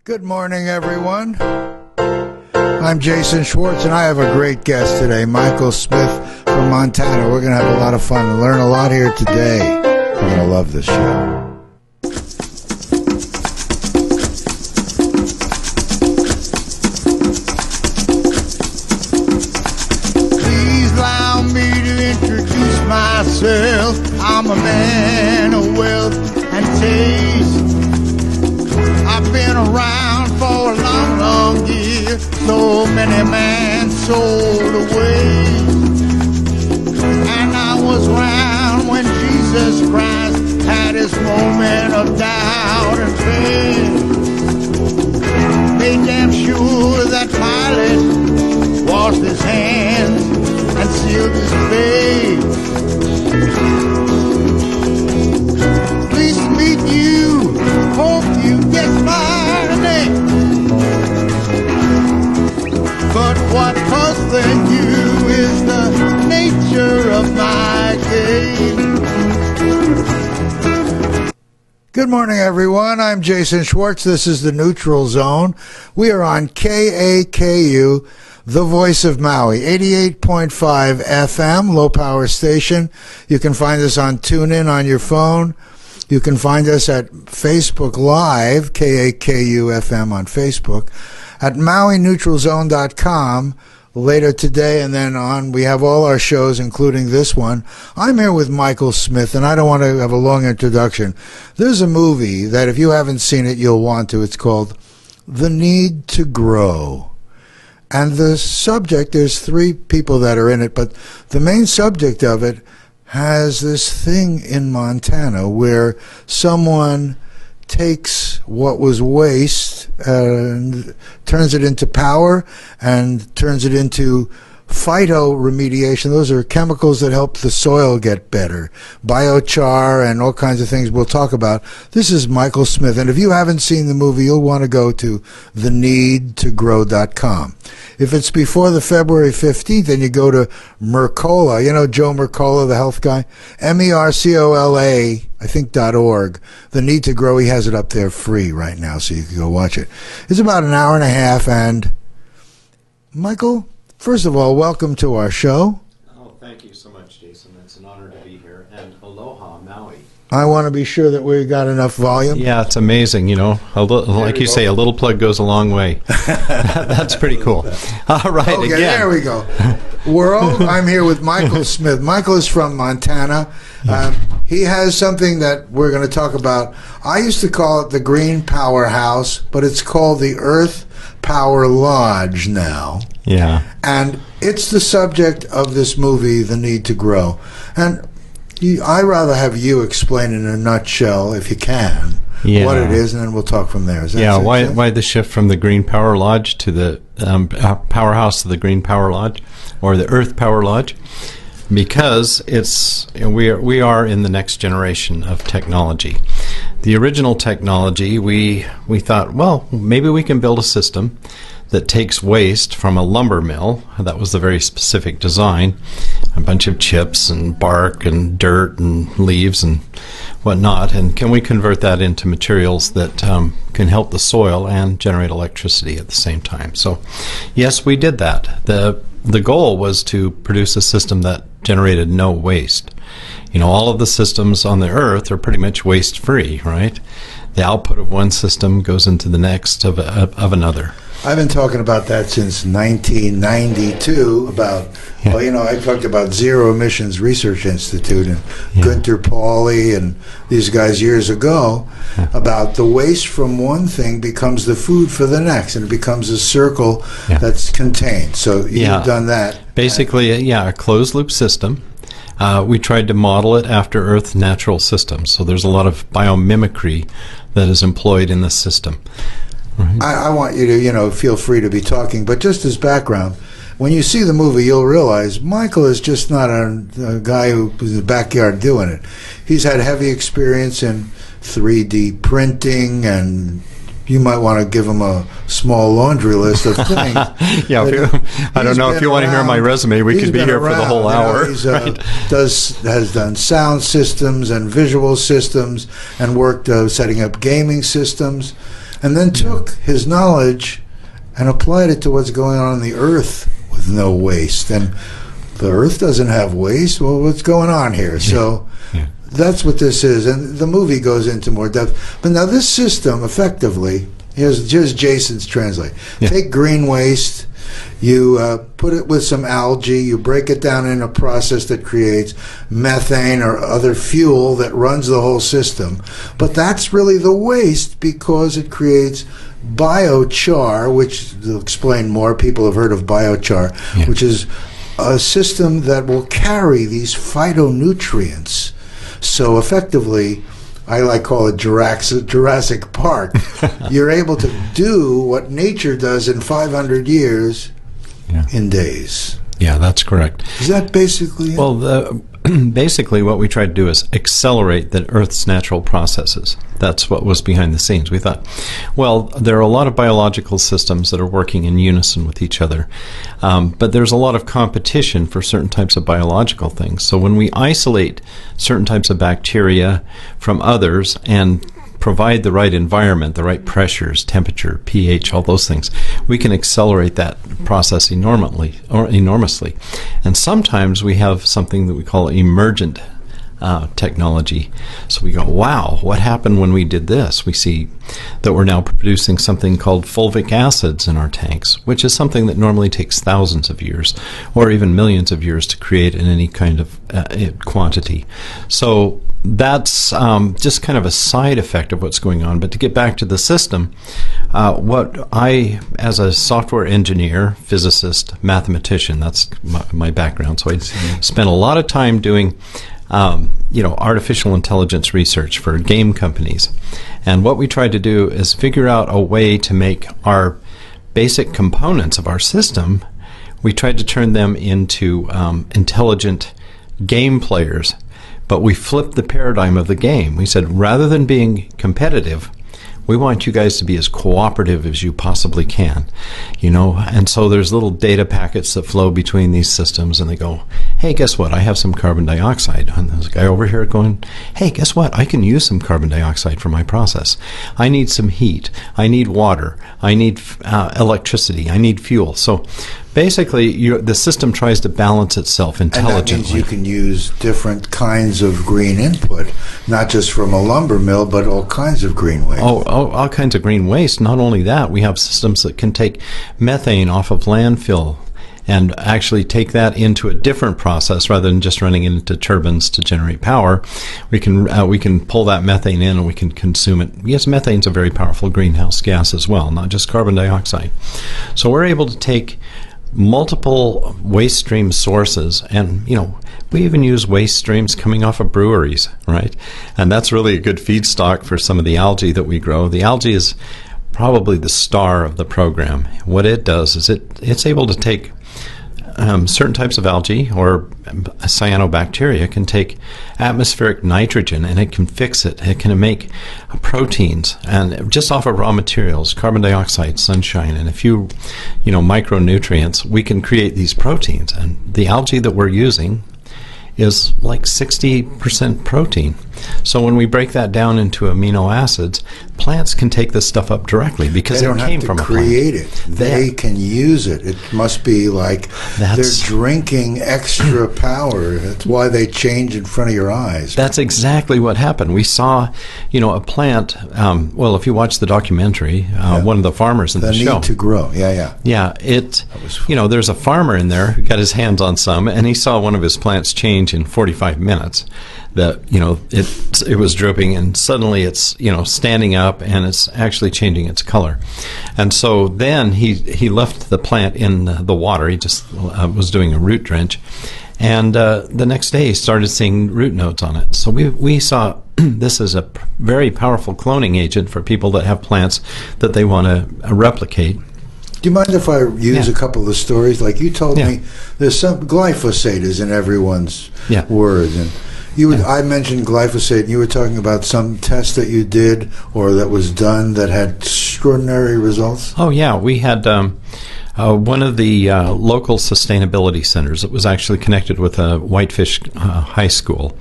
Good morning, everyone. I'm Jason Schwartz, and I have a great guest today, Michael Smith from Montana. We're going to have a lot of fun and learn a lot here today. You're going to love this show. Please allow me to introduce myself. I'm a man of wealth and taste. I've been around for a long, long year. So many men sold away. And I was around when Jesus Christ had his moment of doubt and pain. Made damn sure that Pilate washed his hands and sealed his fate. Pleased to meet you. Hope you get my name. But what puzzling you is the nature of my game. Good morning, everyone. I'm Jason Schwartz. This is the Neutral Zone. We are on KAKU, the voice of Maui, 88.5 FM, low power station. You can find us on TuneIn on your phone. You can find us at Facebook Live, KAKU FM on Facebook, at MAUI NEUTRAL ZONE.com later today, and then on. We have all our shows, including this one. I'm here with Michael Smith, and I don't want to have a long introduction. There's a movie that if you haven't seen it, you'll want to. It's called The Need to Grow. And the subject, there's three people that are in it, but the main subject of it has this thing in Montana where someone takes what was waste and turns it into power and turns it into phytoremediation. Those are chemicals that help the soil get better. BioChar and all kinds of things we'll talk about. This is Michael Smith. And if you haven't seen the movie, you'll want to go to theneedtogrow.com. If it's before the February 15th, then you go to Mercola. You know Joe Mercola, the health guy? MERCOLA, I think, .org. The Need to Grow, he has it up there free right now, so you can go watch it. It's about an hour and a half, and Michael, first of all, welcome to our show. Oh, thank you so much, Jason. It's an honor to be here. And aloha, Maui. I want to be sure that we got enough volume. Yeah, it's amazing. You know, like you say, a little plug goes a long way. That's pretty cool. All right, okay, again. There we go. World, I'm here with Michael Smith. Michael is from Montana. He has something that we're going to talk about. I used to call it the Green Powerhouse, but it's called the Earth Power Lodge now. Yeah. And it's the subject of this movie, The Need to Grow. And I'd rather have you explain in a nutshell, if you can, what it is, and then we'll talk from there. Is that why the shift from the Green Power Lodge to the Powerhouse to the Green Power Lodge, or the Earth Power Lodge? Because we are in the next generation of technology. The original technology, we thought, well, maybe we can build a system that takes waste from a lumber mill. That was the very specific design. A bunch of chips and bark and dirt and leaves and whatnot. And can we convert that into materials that can help the soil and generate electricity at the same time? So, yes, we did that. The goal was to produce a system that generated no waste. You know, all of the systems on the Earth are pretty much waste-free, right? The output of one system goes into the next of another. I've been talking about that since 1992, I talked about Zero Emissions Research Institute and Gunther Pauly and these guys years ago about the waste from one thing becomes the food for the next, and it becomes a circle that's contained. So you've done that. Basically, a closed-loop system. We tried to model it after Earth's natural systems. So there's a lot of biomimicry that is employed in the system. Right. I want you to, feel free to be talking, but just as background, when you see the movie, you'll realize Michael is just not a guy who's in the backyard doing it. He's had heavy experience in 3D printing, and you might want to give him a small laundry list of things. I don't know if you want to hear my resume. We could be here for the whole hour. He's has done sound systems and visual systems, and worked setting up gaming systems. and then took his knowledge and applied it to what's going on the Earth with no waste. And the Earth doesn't have waste. Well, what's going on here? So that's what this is. And the movie goes into more depth. But now this system, effectively, here's Jason's translate. Take green waste, you put it with some algae, you break it down in a process that creates methane or other fuel that runs the whole system. But that's really the waste because it creates BioChar, which will explain more. People have heard of BioChar, which is a system that will carry these phytonutrients. So effectively, I call it Jurassic Park. You're able to do what nature does in 500 years in days. Yeah, that's correct. Is that basically it? Well, basically what we tried to do is accelerate the Earth's natural processes. That's what was behind the scenes. We thought, well, there are a lot of biological systems that are working in unison with each other, but there's a lot of competition for certain types of biological things. So when we isolate certain types of bacteria from others and provide the right environment, the right pressures, temperature, pH, all those things, we can accelerate that process enormously. And sometimes we have something that we call emergent technology. So we go, wow, what happened when we did this? We see that we're now producing something called fulvic acids in our tanks, which is something that normally takes thousands of years or even millions of years to create in any kind of quantity. So that's just kind of a side effect of what's going on. But to get back to the system, what I, as a software engineer, physicist, mathematician, that's my background. So I spent a lot of time doing artificial intelligence research for game companies. And what we tried to do is figure out a way to make our basic components of our system, we tried to turn them into intelligent game players. But we flipped the paradigm of the game. We said, rather than being competitive, we want you guys to be as cooperative as you possibly can, and so there's little data packets that flow between these systems, and they go, hey, guess what? I have some carbon dioxide. And there's a guy over here going, hey, guess what? I can use some carbon dioxide for my process. I need some heat. I need water. I need electricity. I need fuel. So basically, the system tries to balance itself intelligently. And that means you can use different kinds of green input, not just from a lumber mill, but all kinds of green waste. Oh, all kinds of green waste. Not only that, we have systems that can take methane off of landfill and actually take that into a different process rather than just running it into turbines to generate power. We can pull that methane in and we can consume it. Yes, methane's a very powerful greenhouse gas as well, not just carbon dioxide. So we're able to take multiple waste stream sources, and we even use waste streams coming off of breweries, right? And that's really a good feedstock for some of the algae that we grow. The algae is probably the star of the program. What it does is it's able to take certain types of algae, or cyanobacteria can take atmospheric nitrogen and it can fix it. It can make proteins, and just off of raw materials, carbon dioxide, sunshine, and a few micronutrients, we can create these proteins. And the algae that we're using is like 60% protein. So when we break that down into amino acids, plants can take this stuff up directly because it came from a plant. They don't have to create it. They can use it. It must be like they're drinking extra power. That's why they change in front of your eyes. That's exactly what happened. We saw, a plant. If you watch the documentary, one of the farmers in the show. The need to grow. Yeah. There's a farmer in there who got his hands on some, and he saw one of his plants change in 45 minutes. That it was drooping, and suddenly it's standing up, and it's actually changing its color. And so then he left the plant in the water. He just was doing a root drench, and the next day he started seeing root nodes on it. So we saw this is a very powerful cloning agent for people that have plants that they want to replicate. Do you mind if I use a couple of the stories? Like you told me, there's some glyphosate is in everyone's words, and I mentioned glyphosate, and you were talking about some test that you did or that was done that had extraordinary results? Oh, yeah. We had one of the local sustainability centers that was actually connected with a Whitefish high school.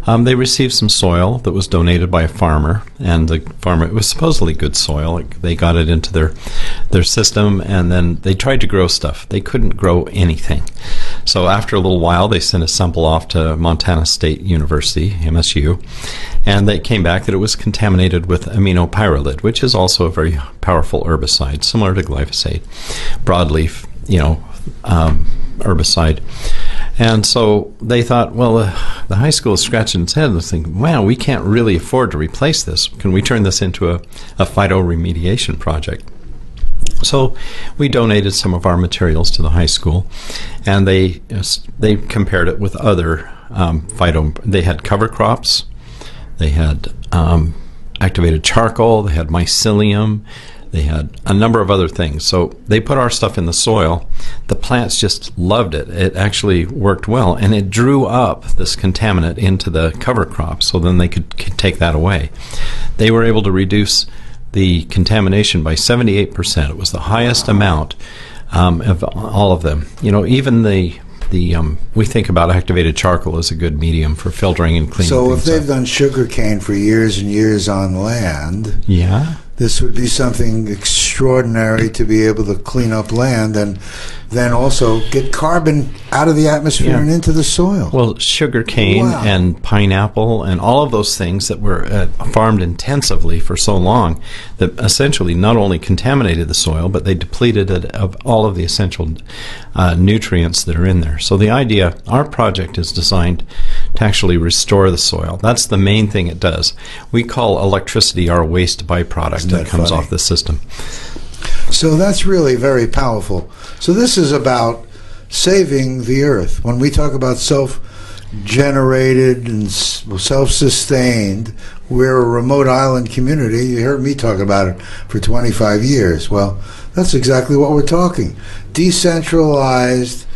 They received some soil that was donated by a farmer, and the farmer, it was supposedly good soil. They got it into their system, and then they tried to grow stuff. They couldn't grow anything. So after a little while, they sent a sample off to Montana State University, MSU, and they came back that it was contaminated with aminopyrrolid, which is also a very powerful herbicide, similar to glyphosate, broadleaf, herbicide. And so they thought, well, the high school is scratching its head and was thinking, wow, we can't really afford to replace this. Can we turn this into a phytoremediation project? So we donated some of our materials to the high school, and they compared it with other they had cover crops, they had activated charcoal, they had mycelium, they had a number of other things. So they put our stuff in the soil. The plants just loved it. It actually worked well, and it drew up this contaminant into the cover crops, so then they could take that away. They were able to reduce the contamination by 78%. It was the highest amount of all of them. Even we think about activated charcoal as a good medium for filtering and cleaning. So if things they've up. done sugarcane for years and years on land, Yeah. this would be something extraordinary to be able to clean up land and then also get carbon out of the atmosphere and into the soil. Well, sugarcane Wow. and pineapple and all of those things that were farmed intensively for so long that essentially not only contaminated the soil, but they depleted it of all of the essential nutrients that are in there. So the idea, our project is designed to actually restore the soil. That's the main thing it does. We call electricity our waste byproduct that comes funny? off the system. So that's really very powerful. So this is about saving the earth. When we talk about self-generated and self-sustained, we're a remote island community. You heard me talk about it for 25 years. Well, that's exactly what we're talking. Decentralized,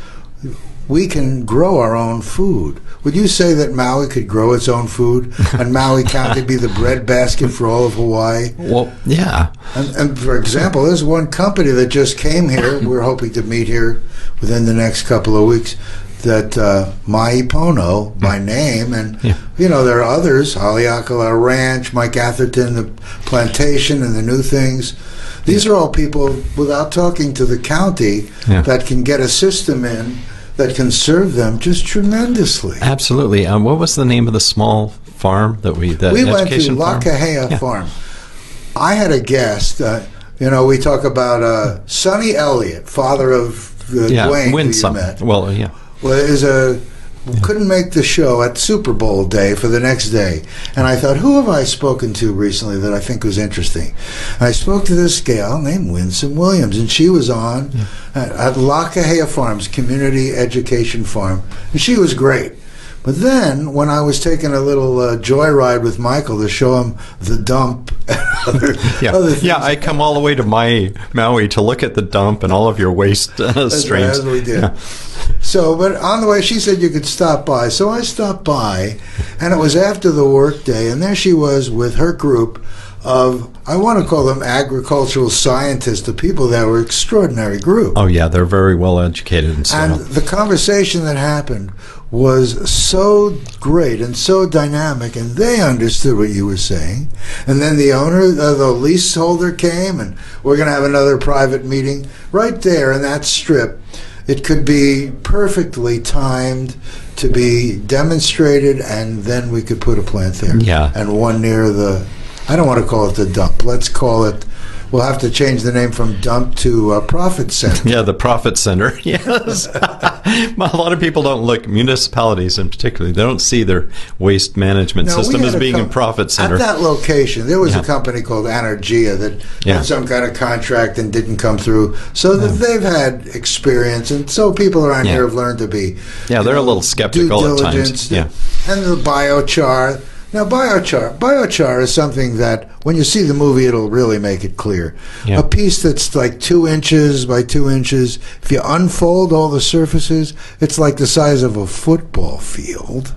we can grow our own food. Would you say that Maui could grow its own food and Maui County be the breadbasket for all of Hawaii? Well, yeah. And for example, there's one company that just came here. We're hoping to meet here within the next couple of weeks. That Mai Pono by name, and there are others: Haleakala Ranch, Mike Atherton, the plantation, and the new things. These are all people, without talking to the county, that can get a system in that can serve them just tremendously. Absolutely. What was the name of the small farm that we went to Lakahea Farm. I had a guest. We talk about Sonny Elliott, father of Dwayne, who you met. Well, yeah. Well, couldn't make the show at Super Bowl day for the next day. And I thought, who have I spoken to recently that I think was interesting? And I spoke to this gal named Winsome Williams, and she was on at Lakahea Farms, Community Education Farm, and she was great. But then, when I was taking a little joyride with Michael to show him the dump and other things. Yeah, I come all the way to Maui to look at the dump and all of your waste streams. As we did. Yeah. So, but on the way, she said you could stop by. So I stopped by, and it was after the work day, and there she was with her group of, I want to call them agricultural scientists, the people that were extraordinary group. Oh, yeah, they're very well educated and so on. And the conversation that happened was so great and so dynamic, and they understood what you were saying. And then the owner, the leaseholder came, and we're going to have another private meeting right there in that strip. It could be perfectly timed to be demonstrated, and then we could put a plant there. Yeah. And one near I don't want to call it the dump. Let's call it, we'll have to change the name from dump to profit center. Yeah, the profit center. Yes. A lot of people don't look, municipalities in particular, they don't see their waste management system as being a profit center. At that location, there was a company called Energia that had some kind of contract and didn't come through. So that they've had experience, and so people around here have learned to be they're a little skeptical due at times. Yeah. And the BioChar. Now, BioChar is something that, when you see the movie, it'll really make it clear. Yeah. A piece that's like 2 inches by 2 inches, if you unfold all the surfaces, it's like the size of a football field.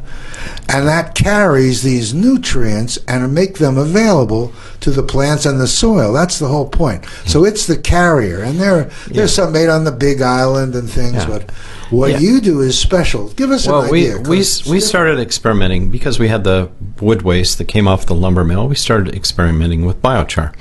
And that carries these nutrients and make them available to the plants and the soil. That's the whole point. So it's the carrier. And there's some made on the Big Island and things, but what you do is special. Give us an idea. We started experimenting because we had the wood waste that came off the lumber mill. We started experimenting with biochar.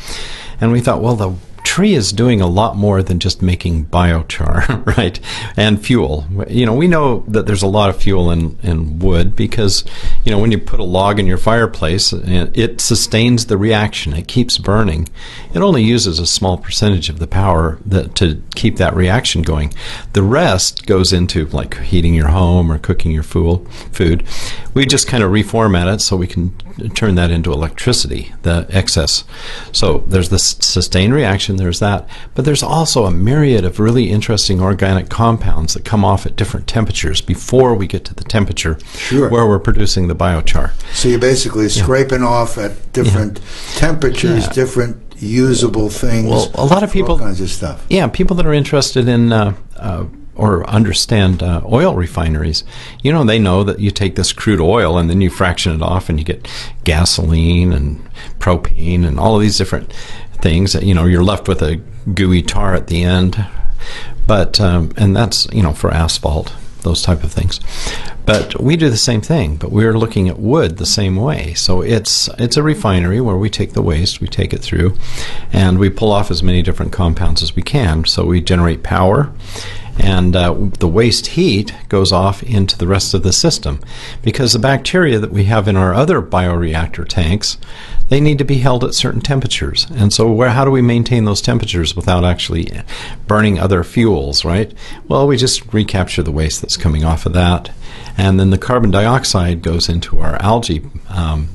And we thought, well, the tree is doing a lot more than just making biochar, right? And fuel. We know that there's a lot of fuel in wood because, when you put a log in your fireplace, it sustains the reaction. It keeps burning. It only uses a small percentage of the power to keep that reaction going. The rest goes into like heating your home or cooking your food. We just kind of reformat it so we can turn that into electricity, the excess. So there's the sustained reaction, there's that, but there's also a myriad of really interesting organic compounds that come off at different temperatures before we get to the temperature where we're producing the biochar. So you're basically scraping off at different temperatures, different usable things. Well, a lot of people, all kinds of stuff. Yeah, people that are interested in or understand oil refineries, they know that you take this crude oil and then you fraction it off and you get gasoline and propane and all of these different things. You're left with a gooey tar at the end. But and that's for asphalt, those type of things. But we do the same thing, but we're looking at wood the same way. So it's a refinery where we take the waste, we take it through, and we pull off as many different compounds as we can. So we generate power, and the waste heat goes off into the rest of the system because the bacteria that we have in our other bioreactor tanks, they need to be held at certain temperatures. And so how do we maintain those temperatures without actually burning other fuels, right? Well, we just recapture the waste that's coming off of that. And then the carbon dioxide goes into our algae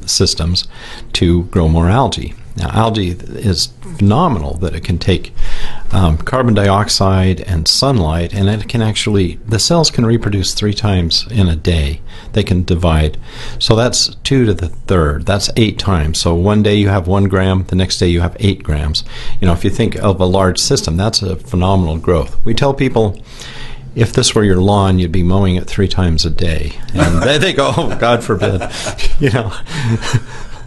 systems to grow more algae. Now, algae is phenomenal that it can take carbon dioxide and sunlight, and it can the cells can reproduce 3 times in a day. They can divide. So that's 2 to the third. That's 8 times. So one day you have 1 gram, the next day you have 8 grams. If you think of a large system, that's a phenomenal growth. We tell people, if this were your lawn, you'd be mowing it 3 times a day. And they go, oh, God forbid. Well,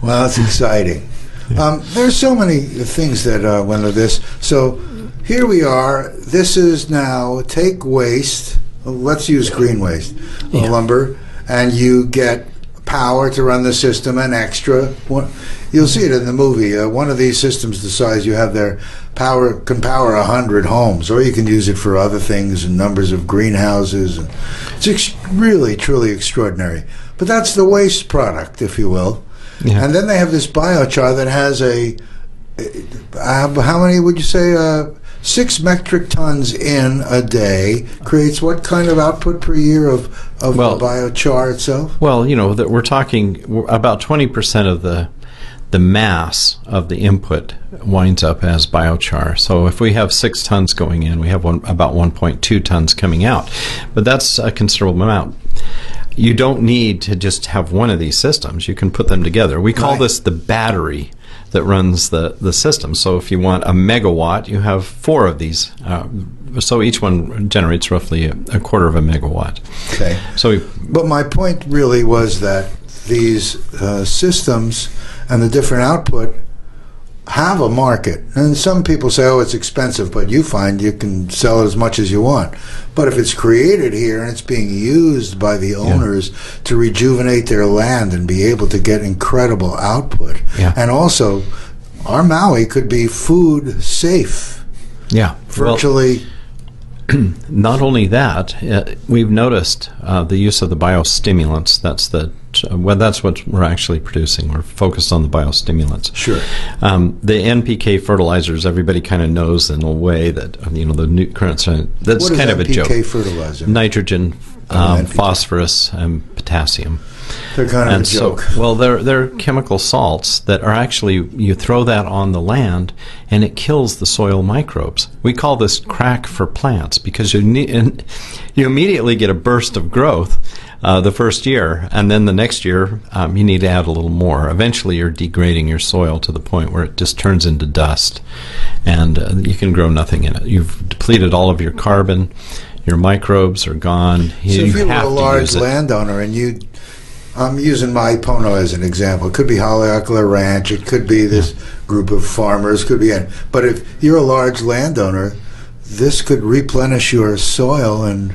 that's exciting. There's so many things that went into this. So here we are. This is now take waste. Let's use green waste, lumber, and you get power to run the system and extra. You'll see it in the movie. One of these systems the size you have there can power 100 homes, or you can use it for other things and numbers of greenhouses. It's really, truly extraordinary. But that's the waste product, if you will. Yeah. And then they have this biochar that has how many would you say? 6 metric tons in a day. Creates what kind of output per year of the biochar itself? Well, that we're talking about 20% of the mass of the input winds up as biochar. So if we have 6 tons going in, we have about 1.2 tons coming out. But that's a considerable amount. You don't need to just have one of these systems. You can put them together. We call this the battery that runs the system. So if you want a megawatt, you have 4 of these. So each one generates roughly a quarter of a megawatt. Okay. But my point really was that these systems and the different output have a market. And some people say, oh, it's expensive, but you find you can sell it as much as you want. But if it's created here and it's being used by the owners to rejuvenate their land and be able to get incredible output, and also our Maui could be food safe. Yeah. Virtually. Not only that, we've noticed the use of the biostimulants. That's what we're actually producing. We're focused on the biostimulants. Sure. The NPK fertilizers, everybody kind of knows in a way that the new current. That's kind of a joke. What is NPK fertilizer? Nitrogen, phosphorus, and potassium. They're kind of a joke. So, they're chemical salts that are actually, you throw that on the land and it kills the soil microbes. We call this crack for plants because you immediately get a burst of growth the first year, and then the next year you need to add a little more. Eventually you're degrading your soil to the point where it just turns into dust and you can grow nothing in it. You've depleted all of your carbon. Your microbes are gone. So if you were a large landowner and I'm using my Pono as an example. It could be Haleakala Ranch. It could be this group of farmers. Could be, but if you're a large landowner, this could replenish your soil and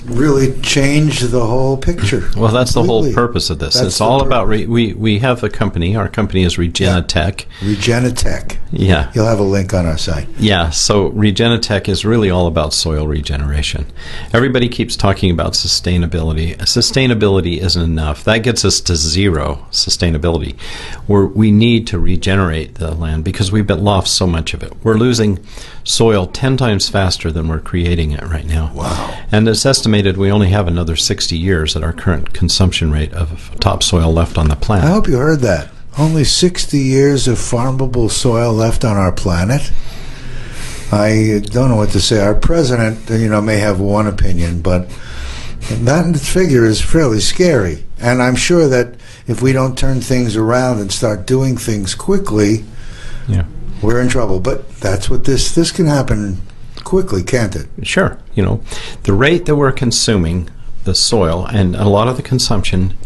really change the whole picture. Well, that's the whole purpose of this. It's all about, we have a company. Our company is Regenerative. Regenerative. Yeah. You'll have a link on our site. Yeah, so Regenerative is really all about soil regeneration. Everybody keeps talking about sustainability. Sustainability isn't enough. That gets us to zero sustainability. We need to regenerate the land because we've lost so much of it. We're losing soil 10 times faster than we're creating it right now. Wow. And it's estimated we only have another 60 years at our current consumption rate of topsoil left on the planet. I hope you heard that. Only 60 years of farmable soil left on our planet. I don't know what to say. Our president, may have one opinion, but that figure is fairly scary. And I'm sure that if we don't turn things around and start doing things quickly, we're in trouble. But that's what this can happen quickly, can't it? Sure. The rate that we're consuming the soil, and a lot of the consumption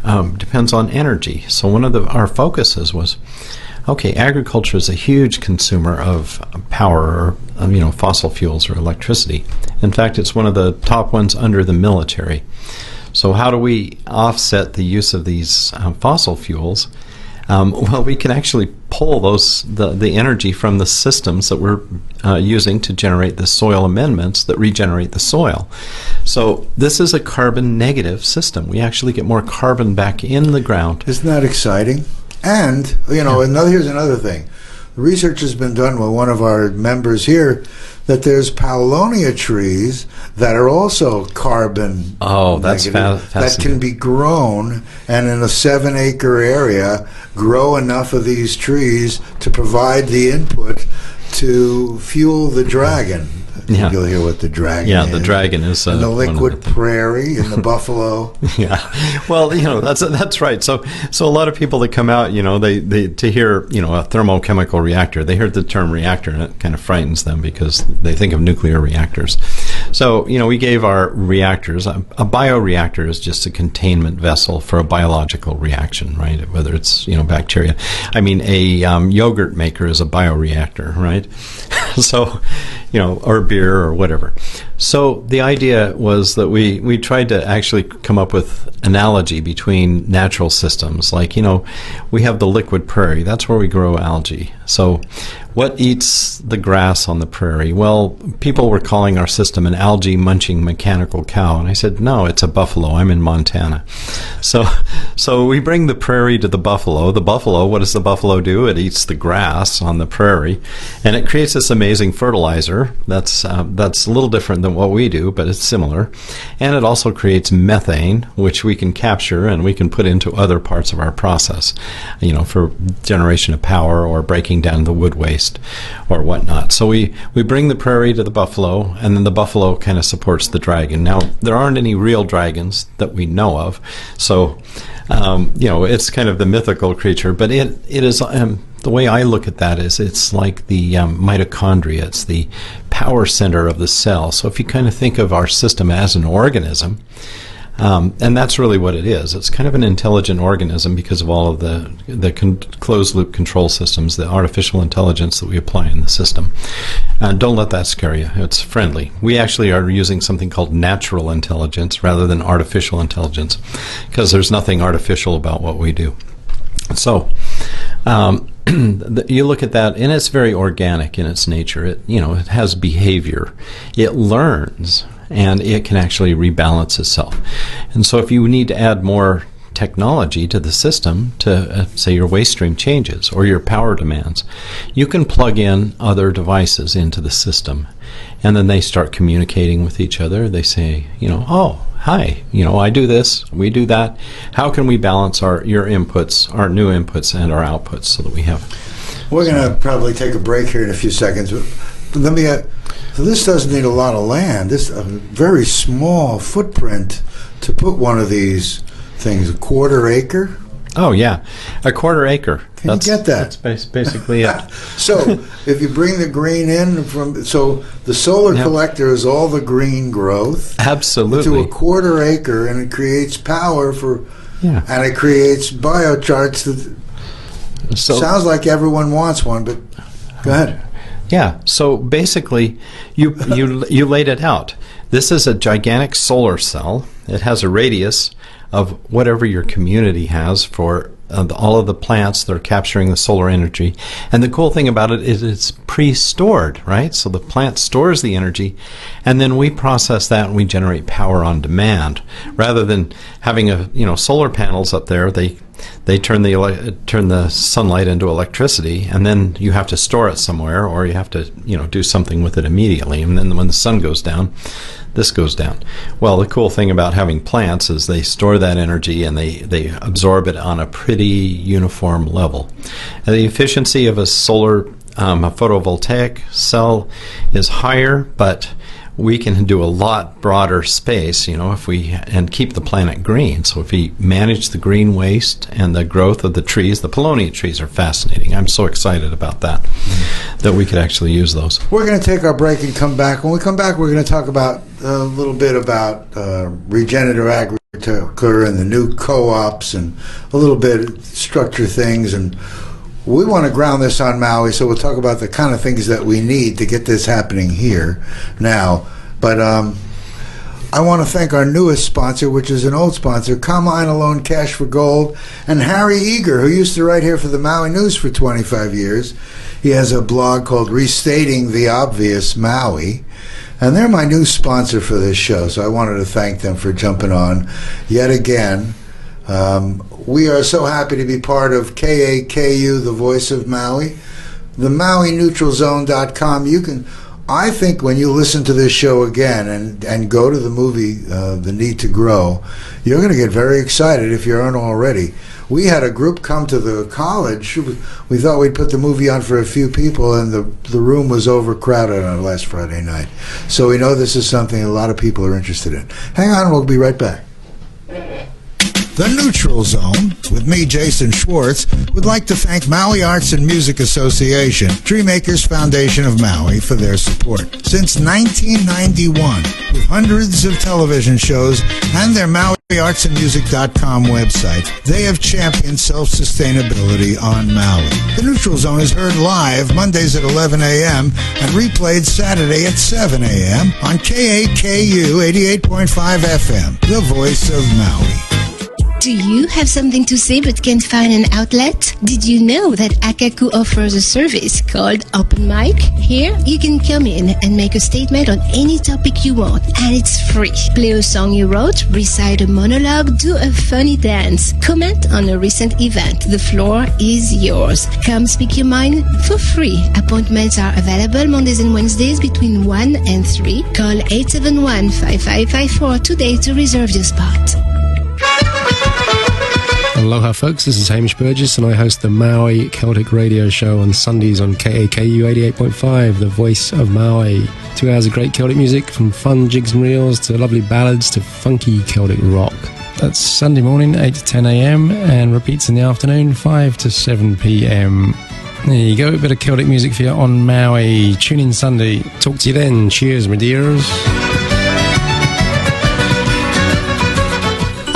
depends on energy. So one of our focuses was, okay, agriculture is a huge consumer of power, or fossil fuels or electricity. In fact, it's one of the top ones under the military. So how do we offset the use of these fossil fuels? Well, we can actually pull the energy from the systems that we're using to generate the soil amendments that regenerate the soil. So this is a carbon negative system. We actually get more carbon back in the ground. Isn't that exciting? And, here's another thing. Research has been done with one of our members here that there's paulownia trees that are also carbon that's negative, that fascinating. can be grown, and in a 7-acre area grow enough of these trees to provide the input to fuel the dragon. Yeah. You'll hear what the dragon is. Yeah, the dragon is and the liquid prairie and the buffalo. Yeah, well, that's right. So a lot of people that come out, they to hear, a thermochemical reactor, they hear the term reactor and it kind of frightens them because they think of nuclear reactors. So, we gave our reactors, a bioreactor is just a containment vessel for a biological reaction, right? Whether it's, bacteria. I mean, a yogurt maker is a bioreactor, right? So, or beer or whatever. So the idea was that we tried to actually come up with analogy between natural systems. Like, we have the liquid prairie. That's where we grow algae. So what eats the grass on the prairie? Well, people were calling our system an algae-munching mechanical cow. And I said, no, it's a buffalo. I'm in Montana. So we bring the prairie to the buffalo. The buffalo, what does the buffalo do? It eats the grass on the prairie. And it creates this amazing fertilizer. That's a little different than what we do, but it's similar. And it also creates methane, which we can capture and we can put into other parts of our process, for generation of power or breaking down the wood waste or whatnot. So we bring the prairie to the buffalo, and then the buffalo kind of supports the dragon. Now, there aren't any real dragons that we know of, so it's kind of the mythical creature, but it is the way I look at that is it's like the mitochondria. It's the power center of the cell. So if you kind of think of our system as an organism, and that's really what it is. It's kind of an intelligent organism because of all of the closed-loop control systems, the artificial intelligence that we apply in the system. Don't let that scare you. It's friendly. We actually are using something called natural intelligence rather than artificial intelligence because there's nothing artificial about what we do. So you look at that, and it's very organic in its nature. It has behavior. It learns, and it can actually rebalance itself. And so if you need to add more technology to the system to, say, your waste stream changes or your power demands, you can plug in other devices into the system. And then they start communicating with each other. They say, oh, hi, I do this, we do that. How can we balance your inputs, our new inputs, and our outputs so that we have... We're going to probably take a break here in a few seconds. Let me so this doesn't need a lot of land. This is a very small footprint to put one of these things. 1/4 acre? Oh, yeah. 1/4 acre. Can you get that? That's basically it. So if you bring the green in so the solar collector is all the green growth. Absolutely. To 1/4 acre, and it creates power for Yeah. And it creates biocharts that sounds like everyone wants one, but go ahead. Yeah, so basically, you laid it out. This is a gigantic solar cell. It has a radius of whatever your community has for all of the plants that are capturing the solar energy. And the cool thing about it is it's pre-stored, right? So the plant stores the energy, and then we process that and we generate power on demand. Rather than having solar panels up there, they turn the sunlight into electricity, and then you have to store it somewhere, or you have to do something with it immediately. And then when the sun goes down, this goes down. Well, the cool thing about having plants is they store that energy and they absorb it on a pretty uniform level. And the efficiency of a solar a photovoltaic cell is higher, but we can do a lot broader space, and keep the planet green. So if we manage the green waste and the growth of the trees, the paulownia trees are fascinating. I'm so excited about that we could actually use those. We're going to take our break and come back. When we come back, we're going to talk about a little bit about regenerative agriculture and the new co-ops, and a little bit structure things. And we want to ground this on Maui, so we'll talk about the kind of things that we need to get this happening here now. But I want to thank our newest sponsor, which is an old sponsor, Combine Alone Cash for Gold, and Harry Eager, who used to write here for the Maui News for 25 years. He has a blog called Restating the Obvious Maui, and they're my new sponsor for this show, so I wanted to thank them for jumping on yet again. We are so happy to be part of KAKU, the voice of Maui. The MAUI-NEUTRAL-ZONE.com. I think when you listen to this show again and go to the movie, The Need to Grow, you're going to get very excited if you aren't already. We had a group come to the college. We thought we'd put the movie on for a few people, and the room was overcrowded on last Friday night. So we know this is something a lot of people are interested in. Hang on, we'll be right back. The Neutral Zone, with me, Jason Schwartz, would like to thank Maui Arts and Music Association, Treemakers Foundation of Maui, for their support. Since 1991, with hundreds of television shows and their MauiArtsandMusic.com website, they have championed self-sustainability on Maui. The Neutral Zone is heard live Mondays at 11 a.m. and replayed Saturday at 7 a.m. on KAKU 88.5 FM, the voice of Maui. Do you have something to say but can't find an outlet? Did you know that Akaku offers a service called Open Mic? Here, you can come in and make a statement on any topic you want, and it's free. Play a song you wrote, recite a monologue, do a funny dance, comment on a recent event. The floor is yours. Come speak your mind for free. Appointments are available Mondays and Wednesdays between 1 and 3. Call 871-5554 today to reserve your spot. Aloha folks, this is Hamish Burgess and I host the Maui Celtic Radio Show on Sundays on KAKU 88.5, the voice of Maui. 2 hours of great Celtic music, from fun jigs and reels to lovely ballads to funky Celtic rock. That's Sunday morning 8 to 10 a.m. and repeats in the afternoon 5 to 7 p.m. There you go, a bit of Celtic music for you on Maui. Tune in Sunday. Talk to you then. Cheers, my dears.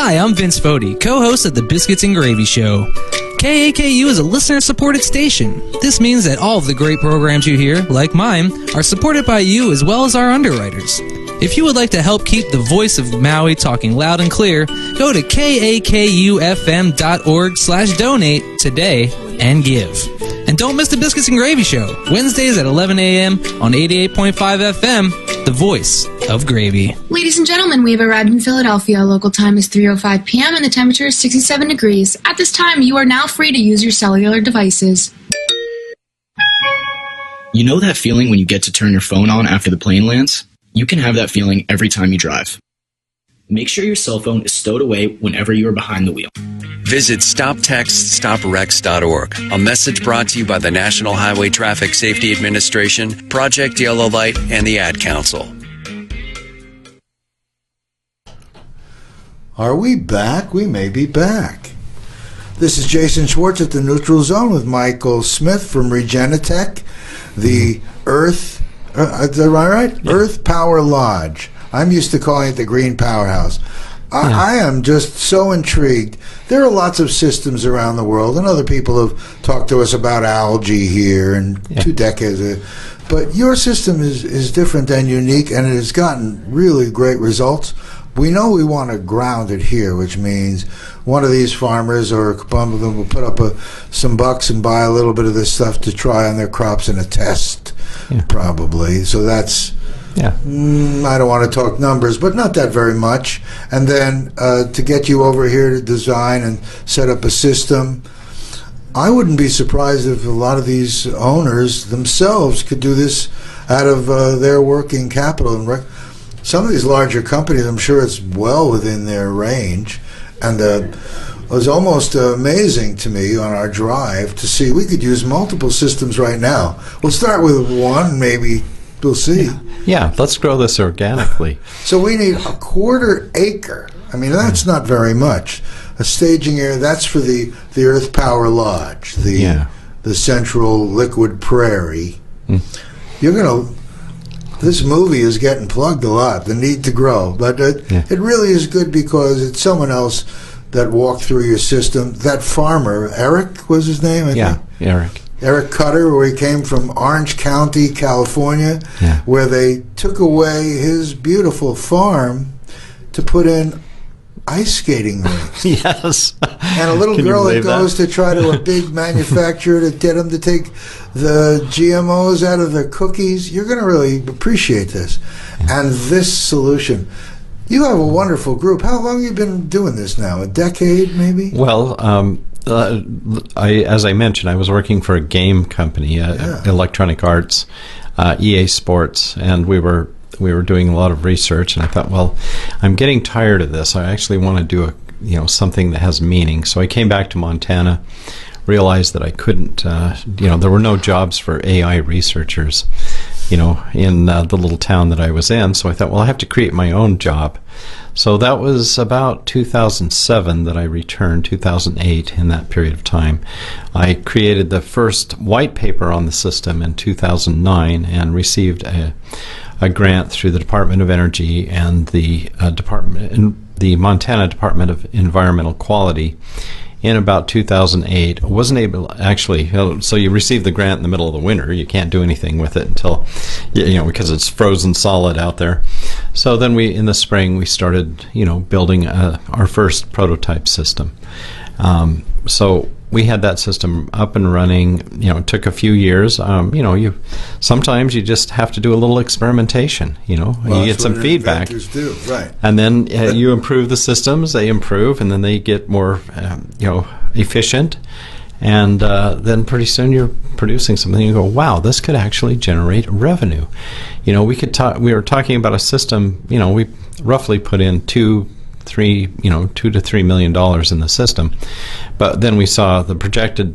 Hi, I'm Vince Fodi, co-host of the Biscuits and Gravy Show. KAKU is a listener-supported station. This means that all of the great programs you hear, like mine, are supported by you as well as our underwriters. If you would like to help keep the voice of Maui talking loud and clear, go to kakufm.org/donate today and give. And don't miss the Biscuits and Gravy Show, Wednesdays at 11 a.m. on 88.5 FM, the voice of gravy. Ladies and gentlemen, we have arrived in Philadelphia. Local time is 3:05 p.m. and the temperature is 67 degrees. At this time, you are now free to use your cellular devices. You know that feeling when you get to turn your phone on after the plane lands? You can have that feeling every time you drive. Make sure your cell phone is stowed away whenever you are behind the wheel. Visit StopTextStopWrecks.org. A message brought to you by the National Highway Traffic Safety Administration, Project Yellow Light, and the Ad Council. Are we back? We may be back. This is Jason Schwartz at the Neutral Zone with Michael Smith from Regenerative, the Earth, is that right? Yeah. Earth Power Lodge. I'm used to calling it the Green Powerhouse. I am just so intrigued. There are lots of systems around the world, and other people have talked to us about algae here and 2 decades ago. But your system is different and unique, and it has gotten really great results. We know we want to ground it here, which means one of these farmers or a couple of them will put up some bucks and buy a little bit of this stuff to try on their crops in a test, probably. So that's... I don't want to talk numbers, but not that very much. And then to get you over here to design and set up a system, I wouldn't be surprised if a lot of these owners themselves could do this out of their working capital. And some of these larger companies, I'm sure it's well within their range. And it was almost amazing to me on our drive to see we could use multiple systems right now. We'll start with one, maybe. We'll see. Yeah, let's grow this organically. So we need a 1/4 acre. I mean, that's not very much. A staging area, that's for the Earth Power Lodge, the central liquid prairie. You're going to... This movie is getting plugged a lot, the need to grow. But it really is good because it's someone else that walked through your system. That farmer, Eric was his name, I think? Eric Cutter, where he came from Orange County, California, where they took away his beautiful farm to put in ice skating rinks. Yes. And a little girl that goes to try to a big manufacturer to get them to take the GMOs out of their cookies. You're going to really appreciate this. And this solution. You have a wonderful group. How long have you been doing this now? A decade, maybe? Well, as I mentioned, I was working for a game company, Electronic Arts, EA Sports, and we were doing a lot of research. And I thought, well, I'm getting tired of this. I actually want to do something that has meaning. So I came back to Montana, realized that I couldn't. There were no jobs for AI researchers, in the little town that I was in. So I thought, well, I have to create my own job. So that was about 2007 that I returned, 2008, in that period of time. I created the first white paper on the system in 2009 and received a grant through the Department of Energy and the Montana Department of Environmental Quality in about 2008. Wasn't able, actually, so you receive the grant in the middle of the winter. You can't do anything with it until, because it's frozen solid out there. So then in the spring, we started, building our first prototype system. So we had that system up and running. It took a few years. Sometimes you just have to do a little experimentation. You get some feedback. Do, right. And then you improve the systems. They improve, and then they get more, efficient. And then pretty soon you're producing something. You go, wow, this could actually generate revenue. We were talking about a system. We roughly put in $2 to $3 million in the system, but then we saw the projected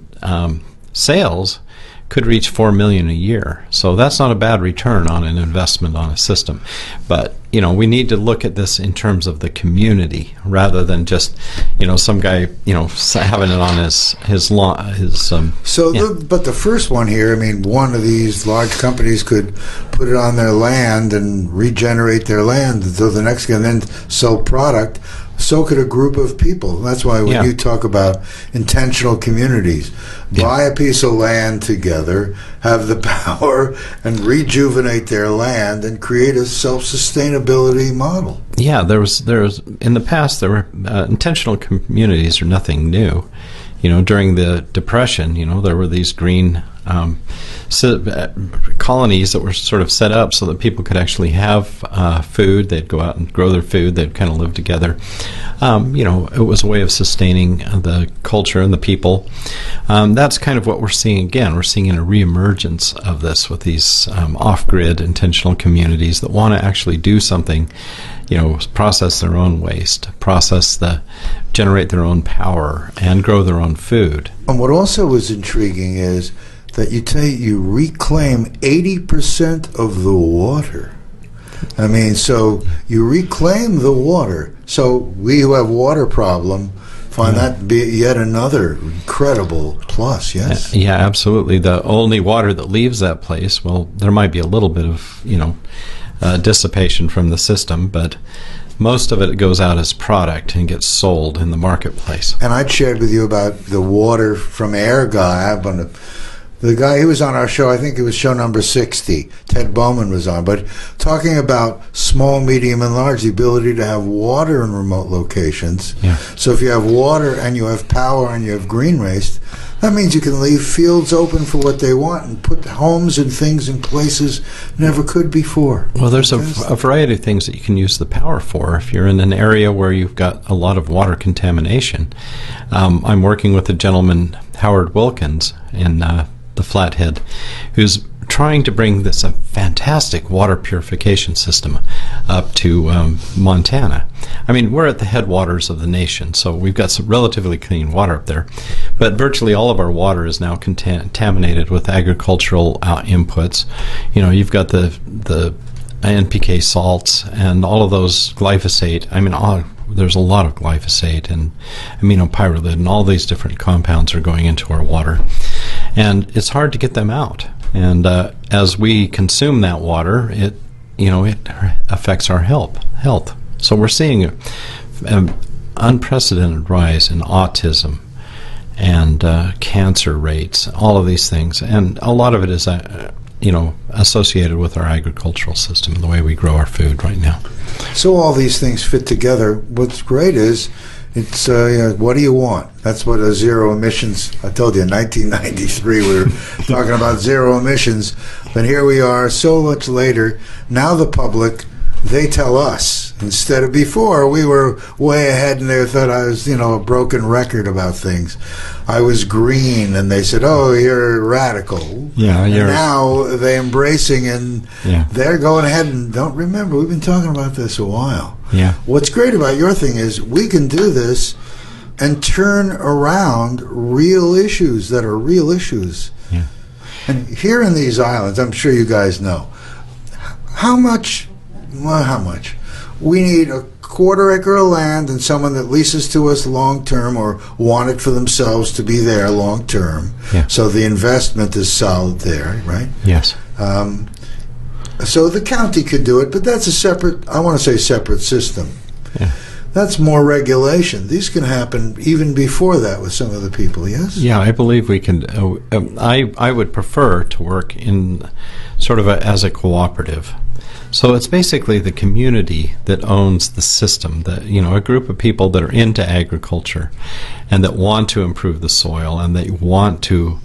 sales could reach $4 million a year. So that's not a bad return on an investment on a system. But we need to look at this in terms of the community rather than just some guy having it on his lawn. But the first one here, one of these large companies could put it on their land and regenerate their land until the next guy, and then sell product. So could a group of people. That's why when you talk about intentional communities, buy a piece of land together, have the power, and rejuvenate their land and create a self-sustainability model. Yeah, there was in the past there were intentional communities are nothing new. During the Depression, there were these green colonies that were sort of set up so that people could actually have food. They'd go out and grow their food. They'd kind of live together. It was a way of sustaining the culture and the people. That's kind of what we're seeing again. We're seeing a reemergence of this with these off-grid intentional communities that want to actually do something, process their own waste, generate their own power, and grow their own food. And what also was intriguing is that you reclaim 80% of the water. So you reclaim the water. So we who have water problem find that be yet another incredible plus, yes? Yeah, absolutely. The only water that leaves that place, well, there might be a little bit of, dissipation from the system, but most of it goes out as product and gets sold in the marketplace. And I'd shared with you about the water from air guy. The guy, he was on our show, I think it was show number 60. Ted Bowman was on. But talking about small, medium, and large, the ability to have water in remote locations. Yeah. So if you have water and you have power and you have green waste, that means you can leave fields open for what they want and put homes and things in places never could before. Well, there's a variety of things that you can use the power for. If you're in an area where you've got a lot of water contamination, I'm working with a gentleman, Howard Wilkins, in the Flathead, who's trying to bring this a fantastic water purification system up to Montana. I mean, we're at the headwaters of the nation, so we've got some relatively clean water up there. But virtually all of our water is now contaminated with agricultural inputs. You know, you've got the NPK salts and all of those glyphosate. I mean, there's a lot of glyphosate and aminopyrrolate, and all these different compounds are going into our water. And it's hard to get them out. And as we consume that water, it affects our health. So we're seeing an unprecedented rise in autism and cancer rates, all of these things. And a lot of it is associated with our agricultural system, the way we grow our food right now. So all these things fit together. What's great is it's what do you want? That's what a zero emissions. I told you in 1993 we were talking about zero emissions, but here we are so much later. Now the public, they tell us instead of before. We were way ahead, and they thought I was a broken record about things. I was green, and they said, "Oh, you're radical." Yeah, and now they're embracing, and they're going ahead and don't remember. We've been talking about this a while. Yeah. What's great about your thing is we can do this and turn around real issues that are real issues. Yeah. And here in these islands, I'm sure you guys know how much. We need a quarter acre of land and someone that leases to us long term or want it for themselves to be there long term. Yeah. So the investment is solid there, right? Yes. So the county could do it, but that's a separate system. Yeah. That's more regulation. These can happen even before that with some of the people, yes? Yeah, I believe we can. I would prefer to work in sort of as a cooperative. So it's basically the community that owns the system, a group of people that are into agriculture and that want to improve the soil and they want to,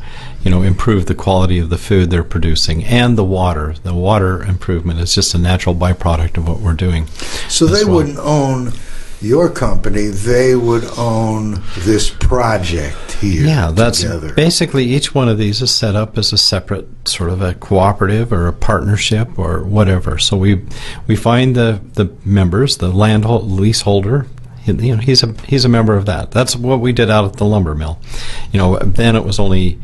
improve the quality of the food they're producing and the water. The water improvement is just a natural byproduct of what we're doing. So they wouldn't own your company, they would own this project here. Yeah, that's together. Basically each one of these is set up as a separate sort of a cooperative or a partnership or whatever. So we find the members, the leaseholder. He's a member of that. That's what we did out at the lumber mill. Then it was only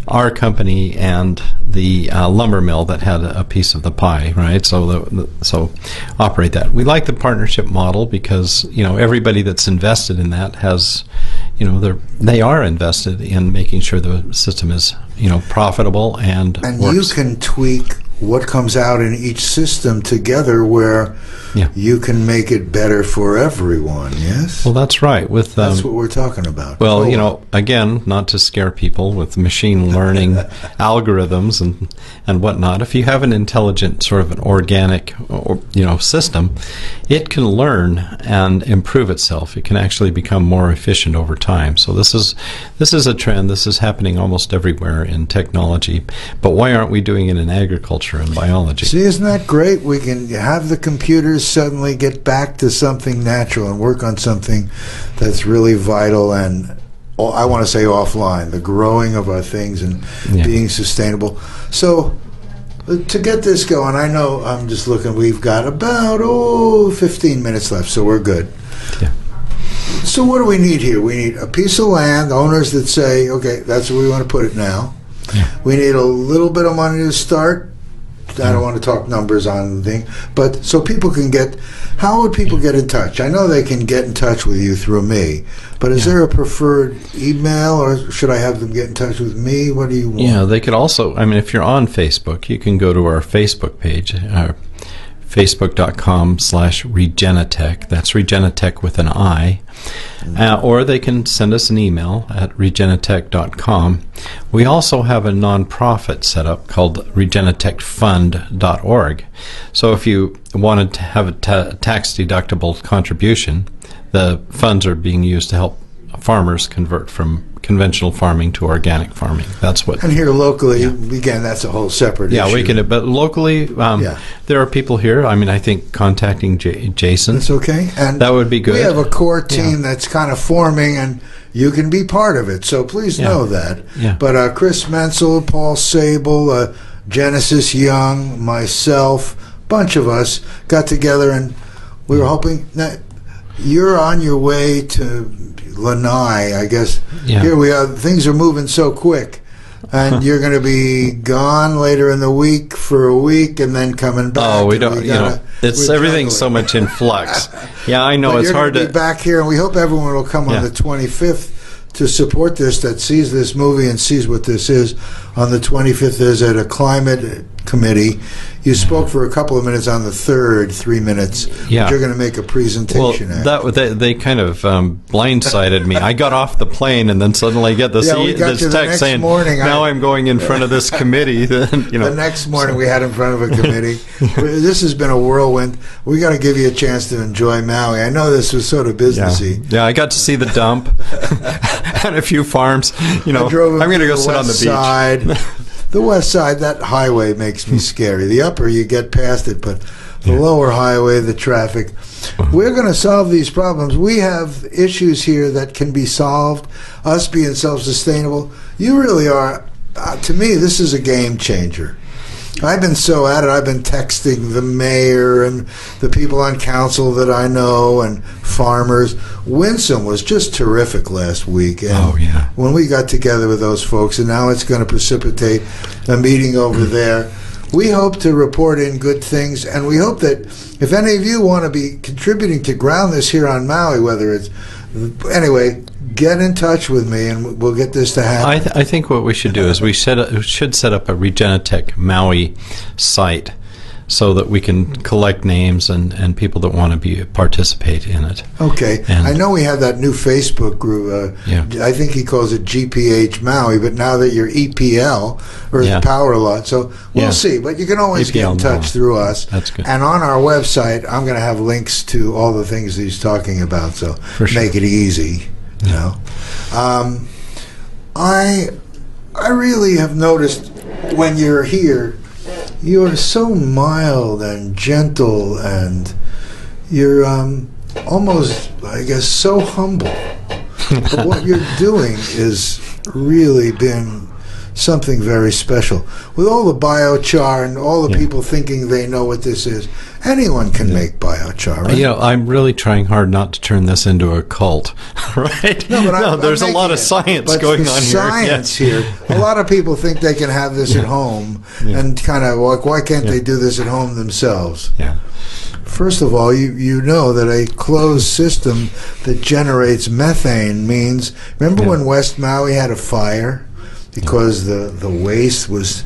our company and the lumber mill that had a piece of the pie, right? So operate that. We like the partnership model because everybody that's invested in that has, they are invested in making sure the system is profitable and works. You can tweak what comes out in each system together where you can make it better for everyone, yes? Well, that's right. That's what we're talking about. Well, again, not to scare people with machine learning algorithms and whatnot, if you have an intelligent sort of an organic system, it can learn and improve itself. It can actually become more efficient over time. So this is a trend. This is happening almost everywhere in technology. But why aren't we doing it in agriculture and biology? See, isn't that great? We can have the computers suddenly get back to something natural and work on something that's really vital and, I want to say offline, the growing of our things and being sustainable. So to get this going, I know I'm just looking, we've got about 15 minutes left, so we're good. Yeah. So what do we need here? We need a piece of land, owners that say, okay, that's where we want to put it now. Yeah. We need a little bit of money to start. I don't want to talk numbers on the thing, but so people can how would people get in touch? I know they can get in touch with you through me, but is there a preferred email, or should I have them get in touch with me? What do you want? Yeah, they could also, if you're on Facebook, you can go to our Facebook page, facebook.com/Regenitech. That's Regenitech with an I. Or they can send us an email at regenitech.com. We also have a nonprofit set up called regenitechfund.org. So if you wanted to have a tax-deductible contribution, the funds are being used to help farmers convert from conventional farming to organic farming. That's what. And here locally, again, that's a whole separate issue. Yeah, we can. But locally, there are people here. I mean, I think contacting Jason. That's okay. And that would be good. We have a core team that's kind of forming, and you can be part of it. So please know that. Yeah. But Chris Menzel, Paul Sable, Genesis Young, myself, bunch of us got together, and we were hoping that you're on your way to Lanai, I guess. Yeah. Here we are. Things are moving so quick, and you're going to be gone later in the week for a week, and then coming back. Oh, we don't. It's everything's so much in flux. Yeah, I know. But it's hard to be back here, and we hope everyone will come on the 25th to support this. That sees this movie and sees what this is. On the 25th, there's at a climate committee. You spoke for a couple of minutes on the 3rd, 3 minutes. Yeah. But you're going to make a presentation. Well, they kind of blindsided me. I got off the plane and then suddenly get this text saying, now I'm going in front of this committee. The next morning we had in front of a committee. This has been a whirlwind. We got to give you a chance to enjoy Maui. I know this was sort of businessy. Yeah, I got to see the dump and a few farms. I'm going to go sit on the beach. The west side, that highway makes me scary. The upper, you get past it, but the lower highway, the traffic. We're going to solve these problems. We have issues here that can be solved, us being self-sustainable. You really are, to me, this is a game changer. I've been so at it. I've been texting the mayor and the people on council that I know and farmers. Winsome was just terrific last week. And when we got together with those folks, and now it's going to precipitate a meeting over there. We hope to report in good things, and we hope that if any of you want to be contributing to ground this here on Maui, whether it's anyway, get in touch with me and we'll get this to happen. I think what we should do is we should set up a Regenitech Maui site so that we can collect names and people that want to participate in it. Okay. I know we have that new Facebook group. I think he calls it GPH Maui, but now that you're EPL, Earth Power Lot, so we'll see. But you can always get in touch through us. That's good. And on our website, I'm going to have links to all the things he's talking about, so make it easy. I really have noticed when you're here, you're so mild and gentle, and you're almost, I guess, so humble. But what you're doing is really been something very special. With all the biochar and all the people thinking they know what this is, anyone can make biochar, right? I'm really trying hard not to turn this into a cult, right? No, there's a lot of science going on here. A lot of people think they can have this at home, and kind of like, why can't they do this at home themselves? First of all, you know that a closed system that generates methane means, remember when West Maui had a fire? Because the waste was...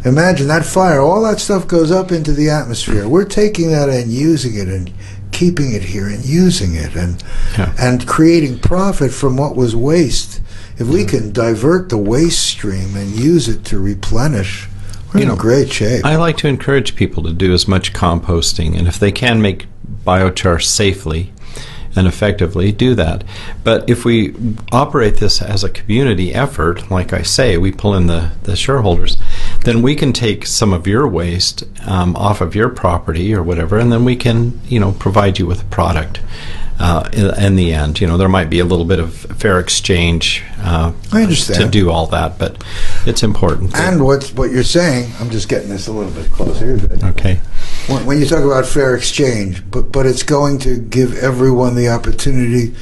Imagine that fire, all that stuff goes up into the atmosphere. We're taking that and using it and keeping it here and using it and creating profit from what was waste. If we can divert the waste stream and use it to replenish, we're in great shape. I like to encourage people to do as much composting, and if they can make biochar safely and effectively, do that. But if we operate this as a community effort, like I say, we pull in the shareholders, then we can take some of your waste off of your property or whatever, and then we can, provide you with a product. In the end, there might be a little bit of fair exchange I understand. to do all that, but it's important. And what you're saying, I'm just getting this a little bit closer. Okay. When you talk about fair exchange, but it's going to give everyone the opportunity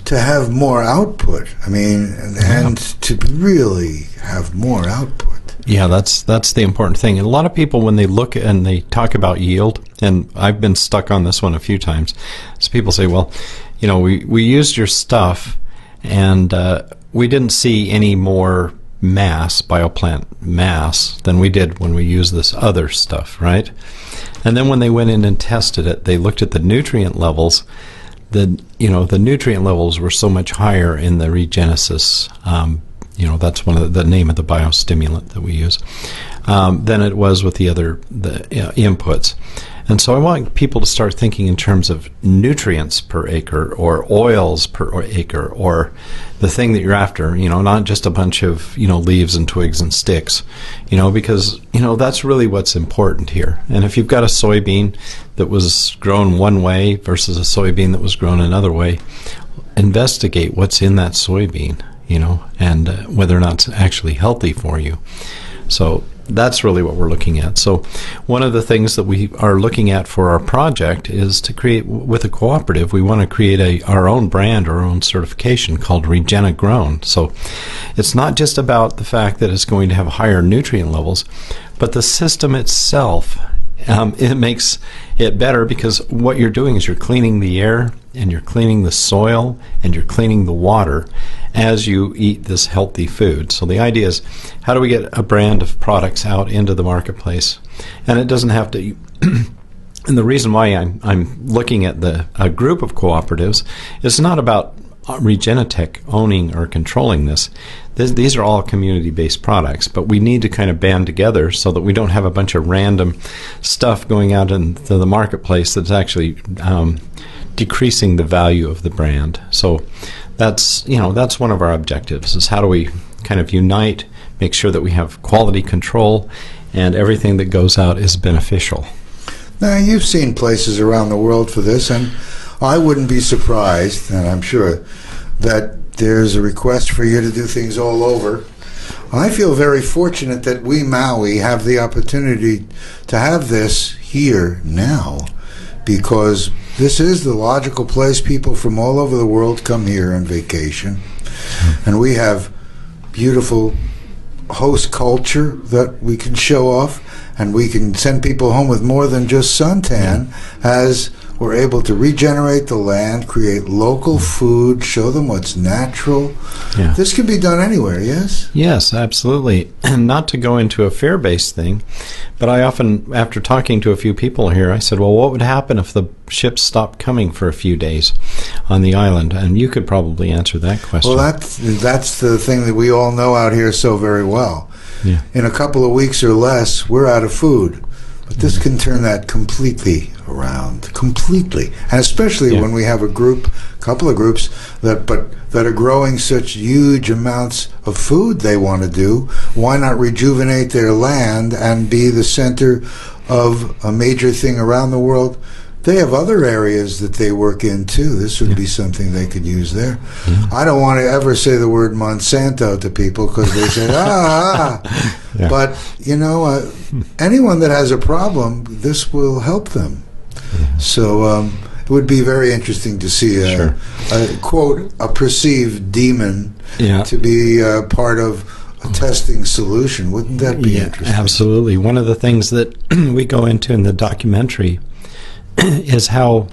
to have more output. And to really have more output. Yeah, that's the important thing. And a lot of people, when they look and they talk about yield, and I've been stuck on this one a few times, so people say, well, we used your stuff and we didn't see any more bioplant mass than we did when we used this other stuff, right? And then when they went in and tested it, they looked at the nutrient levels. The nutrient levels were so much higher in the Regenesis. That's one of the name of the biostimulant that we use, than it was with the other inputs. And so I want people to start thinking in terms of nutrients per acre or oils per acre or the thing that you're after, not just a bunch of, leaves and twigs and sticks, because, that's really what's important here. And if you've got a soybean that was grown one way versus a soybean that was grown another way, investigate what's in that soybean, and whether or not it's actually healthy for you. So that's really what we're looking at. So one of the things that we are looking at for our project is to create, with a cooperative, we want to create our own brand, our own certification called Regenagrown. So it's not just about the fact that it's going to have higher nutrient levels, but the system itself, it makes it better, because what you're doing is you're cleaning the air and you're cleaning the soil and you're cleaning the water as you eat this healthy food. So the idea is, how do we get a brand of products out into the marketplace? And it doesn't have to... And the reason why I'm looking at a group of cooperatives is not about Regenetech owning or controlling this. These are all community-based products, but we need to kind of band together so that we don't have a bunch of random stuff going out into the marketplace that's actually decreasing the value of the brand. So that's one of our objectives, is how do we kind of unite, make sure that we have quality control, and everything that goes out is beneficial. Now, you've seen places around the world for this, and I wouldn't be surprised, and I'm sure, that there's a request for you to do things all over. I feel very fortunate that we, Maui, have the opportunity to have this here now, because this is the logical place. People from all over the world come here on vacation, and we have beautiful host culture that we can show off, and we can send people home with more than just suntan, as we're able to regenerate the land, create local food, show them what's natural. Yeah. This can be done anywhere, yes? Yes, absolutely. And not to go into a fear-based thing, but I often, after talking to a few people here, I said, well, what would happen if the ships stopped coming for a few days on the island? And you could probably answer that question. Well, that's the thing that we all know out here so very well. Yeah. In a couple of weeks or less, we're out of food. But this can turn that completely around, completely. And especially when we have a couple of groups that are growing such huge amounts of food they want to do. Why not rejuvenate their land and be the center of a major thing around the world? They have other areas that they work in too. This would be something they could use there. Yeah. I don't want to ever say the word Monsanto to people, because they say, Yeah. But, anyone that has a problem, this will help them. Yeah. So it would be very interesting to see a quote, a perceived demon to be part of a testing solution. Wouldn't that be interesting? Absolutely. One of the things that we go into in the documentary is how,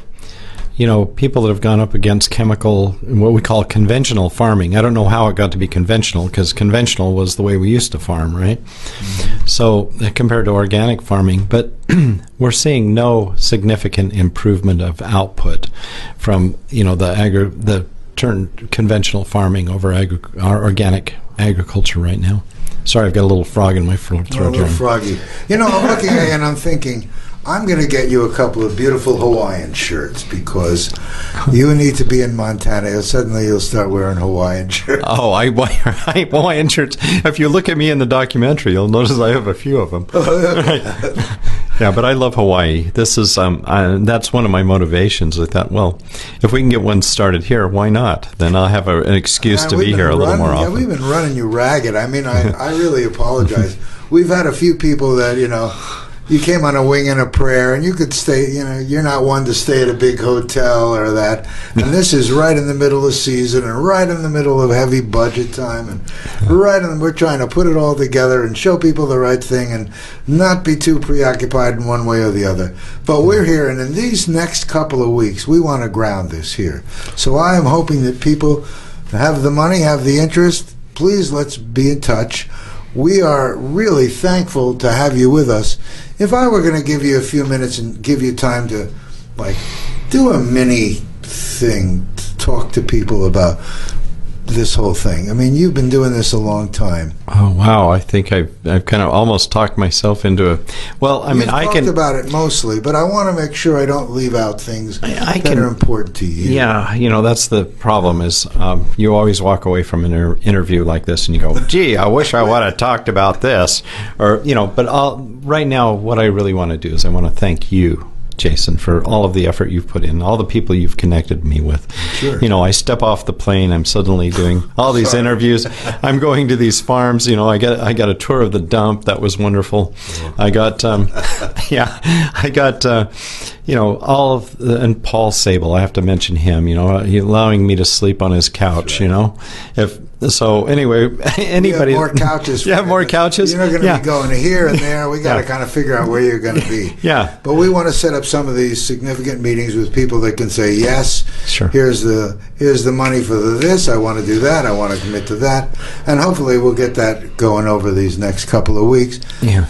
people that have gone up against chemical, what we call conventional farming. I don't know how it got to be conventional, because conventional was the way we used to farm, right? Mm-hmm. So compared to organic farming, but we're seeing no significant improvement of output from, the turn conventional farming over our organic agriculture right now. Sorry, I've got a little frog in my throat here. A little froggy. I'm looking at you and I'm thinking, I'm going to get you a couple of beautiful Hawaiian shirts, because you need to be in Montana. Suddenly you'll start wearing Hawaiian shirts. Oh, I Hawaiian shirts. If you look at me in the documentary, you'll notice I have a few of them. Yeah, but I love Hawaii. This is that's one of my motivations. I thought, well, if we can get one started here, why not? Then I'll have an excuse to be here a little more often. Yeah, we've been running you ragged. I mean, I really apologize. We've had a few people that, you came on a wing and a prayer, and you could stay, you're not one to stay at a big hotel or that. And this is right in the middle of season and right in the middle of heavy budget time. And we're trying to put it all together and show people the right thing and not be too preoccupied in one way or the other. But we're here, and in these next couple of weeks, we want to ground this here. So I am hoping that people have the money, have the interest. Please, let's be in touch. we are really thankful to have you with us. If I were going to give you a few minutes and give you time to, like, do a mini thing, to talk to people about this whole thing. I mean, you've been doing this a long time. Oh, wow. I think I've kind of almost talked myself into a... Well, I mean, I can... talked about it mostly, but I want to make sure I don't leave out things that are important to you. Yeah, that's the problem is you always walk away from an interview like this and you go, gee, I wish I would have talked about this. Or, but right now what I really want to do is I want to thank you, Jason, for all of the effort you've put in, all the people you've connected me with. Sure. I step off the plane, I'm suddenly doing all these interviews. I'm going to these farms. I got a tour of the dump. That was wonderful. I got, I got, all of and Paul Sable. I have to mention him. He allowing me to sleep on his couch. So anyway, anybody more couches. More couches. You're not going to be going here and there. We got to kind of figure out where you're going to be. Yeah. But we want to set up some of these significant meetings with people that can say, yes, sure. Here's the money for this. I want to do that. I want to commit to that, and hopefully we'll get that going over these next couple of weeks. Yeah.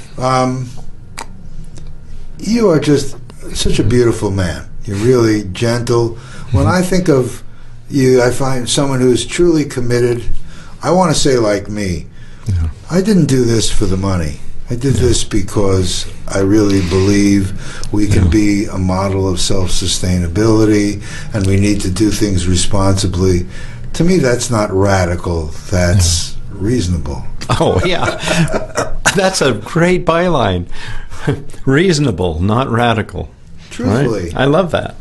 You are just such a beautiful man. You're really gentle. When I think of you, I find someone who's truly committed. I want to say like me. Yeah. I didn't do this for the money. I did this because I really believe we can be a model of self-sustainability and we need to do things responsibly. To me, that's not radical. That's reasonable. Oh, yeah. That's a great byline. Reasonable, not radical. Truthfully. Right? I love that.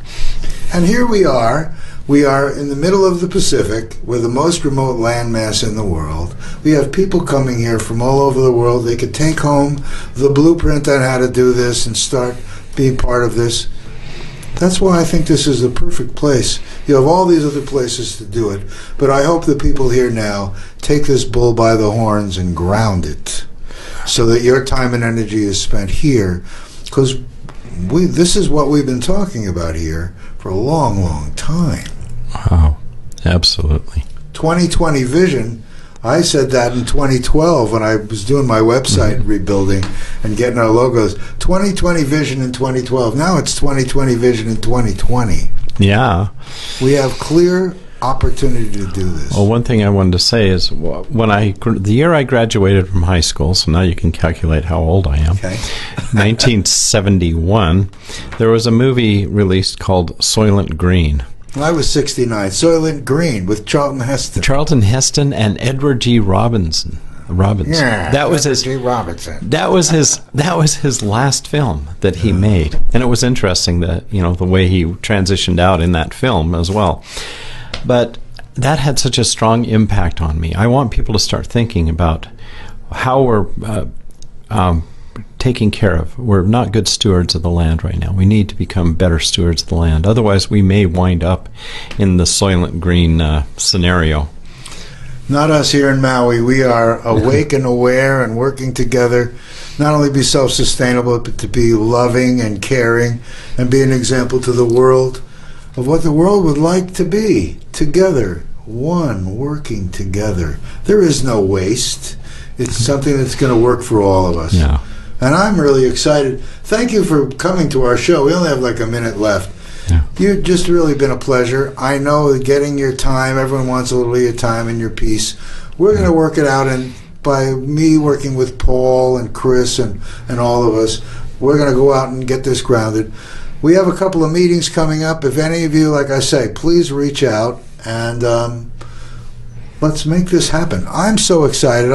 And here we are. We are in the middle of the Pacific. We're the most remote landmass in the world. We have people coming here from all over the world. They could take home the blueprint on how to do this and start being part of this. That's why I think this is the perfect place. You have all these other places to do it, but I hope the people here now take this bull by the horns and ground it so that your time and energy is spent here, because this is what we've been talking about here for a long, long time. Wow, absolutely. 2020 vision, I said that in 2012 when I was doing my website rebuilding and getting our logos. 2020 vision in 2012. Now it's 2020 vision in 2020. Yeah. We have clear opportunity to do this. Well, one thing I wanted to say is when the year I graduated from high school, so now you can calculate how old I am, okay. 1971, there was a movie released called Soylent Green. I was 69. Soylent Green with Charlton Heston. Charlton Heston and Edward G. Robinson. Yeah, that was Edward G. Robinson. That was his last film that he made, and it was interesting that the way he transitioned out in that film as well. But that had such a strong impact on me. I want people to start thinking about how we're taking care of. We're not good stewards of the land right now. We need to become better stewards of the land. Otherwise, we may wind up in the Soylent Green scenario. Not us here in Maui. We are awake and aware and working together, not only be self-sustainable, but to be loving and caring and be an example to the world of what the world would like to be. Together, one, working together. There is no waste. It's something that's going to work for all of us. Yeah. And I'm really excited. Thank you for coming to our show. We only have like a minute left. Yeah. You've just really been a pleasure. I know that getting your time, everyone wants a little of your time and your peace. We're going to work it out, and by me working with Paul and Chris and all of us, we're going to go out and get this grounded. We have a couple of meetings coming up. If any of you, like I say, please reach out and let's make this happen. I'm so excited.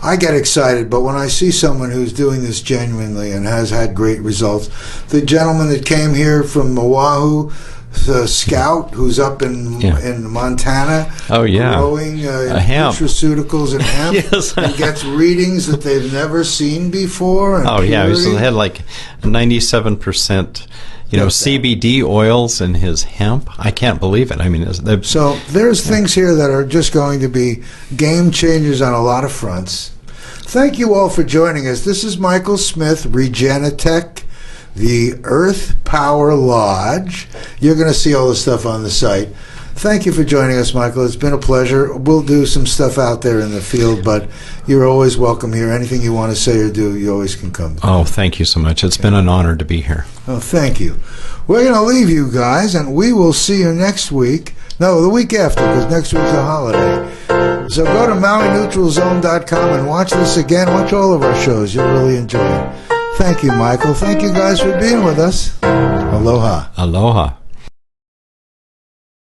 I get excited, but when I see someone who's doing this genuinely and has had great results, the gentleman that came here from Oahu, the scout who's up in Montana, growing hemp. nutraceuticals and hemp, Yes. and gets readings that they've never seen before. And He had like 97%. CBD oils in his hemp. I can't believe it. I mean, so there's things here that are just going to be game changers on a lot of fronts. Thank you all for joining us. This is Michael Smith, Regenerative, the Earth Power Lodge. You're going to see all the stuff on the site. Thank you for joining us, Michael. It's been a pleasure. We'll do some stuff out there in the field, but you're always welcome here. Anything you want to say or do, you always can come. Oh, thank you so much. It's been an honor to be here. Oh, thank you. We're going to leave you guys, and we will see you next week. No, the week after, because next week's a holiday. So go to MAUINeutralZone.com and watch this again. Watch all of our shows. You'll really enjoy it. Thank you, Michael. Thank you guys for being with us. Aloha. Aloha.